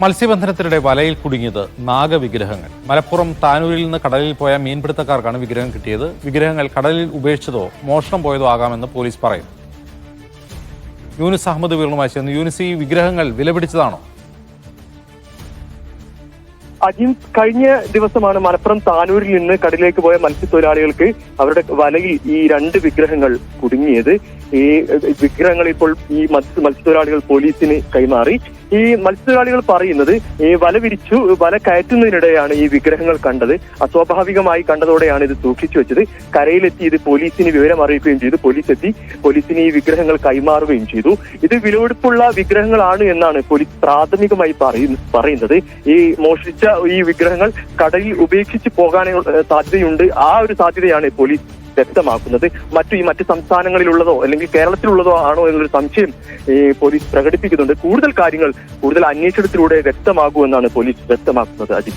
മത്സ്യബന്ധനത്തിനിടെ വലയിൽ കുടുങ്ങിയത് നാഗവിഗ്രഹങ്ങൾ. മലപ്പുറം താനൂരിൽ നിന്ന് കടലിൽ പോയ മീൻപിടുത്തക്കാർക്കാണ് വിഗ്രഹം കിട്ടിയത്. വിഗ്രഹങ്ങൾ കടലിൽ ഉപേക്ഷിച്ചതോ മോഷണം പോയതോ ആകാമെന്ന് പോലീസ് പറയുന്നു. യൂനിസ് അഹമ്മദ് വീറുമായി ചേർന്നു. യൂനിസ്, ഈ വിഗ്രഹങ്ങൾ വിലപിടിച്ചതാണോ? കഴിഞ്ഞ ദിവസമാണ് മലപ്പുറം താനൂരിൽ നിന്ന് കടലിലേക്ക് പോയ മത്സ്യത്തൊഴിലാളികൾക്ക് അവരുടെ വലയിൽ ഈ 2 വിഗ്രഹങ്ങൾ കുടുങ്ങിയത്. ഈ വിഗ്രഹങ്ങൾ ഇപ്പോൾ ഈ മത്സ്യത്തൊഴിലാളികൾ പോലീസിന് കൈമാറി. ഈ മത്സ്യത്തൊഴിലാളികൾ പറയുന്നത് ഈ വല കയറ്റുന്നതിനിടെയാണ് ഈ വിഗ്രഹങ്ങൾ കണ്ടത്. അസ്വാഭാവികമായി കണ്ടതോടെയാണ് ഇത് സൂക്ഷിച്ചു വെച്ചത്. കരയിലെത്തി ഇത് പോലീസിന് വിവരം അറിയിക്കുകയും ചെയ്തു. പോലീസിന് ഈ വിഗ്രഹങ്ങൾ കൈമാറുകയും ചെയ്തു. ഇത് വിലപിടിപ്പുള്ള വിഗ്രഹങ്ങളാണ് എന്നാണ് പോലീസ് പ്രാഥമികമായി പറയുന്നത്. ഈ മോഷ്ടിച്ച ഈ വിഗ്രഹങ്ങൾ കടലിൽ ഉപേക്ഷിച്ച് പോകാനുള്ള സാധ്യതയുണ്ട്. ആ ഒരു സാധ്യതയാണ് പോലീസ് വ്യക്തമാക്കുന്നത്. മറ്റ് സംസ്ഥാനങ്ങളിലുള്ളതോ അല്ലെങ്കിൽ കേരളത്തിലുള്ളതോ ആണോ എന്നൊരു സംശയം പോലീസ് പ്രകടിപ്പിക്കുന്നുണ്ട്. കൂടുതൽ കാര്യങ്ങൾ കൂടുതൽ അന്വേഷണത്തിലൂടെ വ്യക്തമാകുമെന്നാണ് പോലീസ് വ്യക്തമാക്കുന്നത്.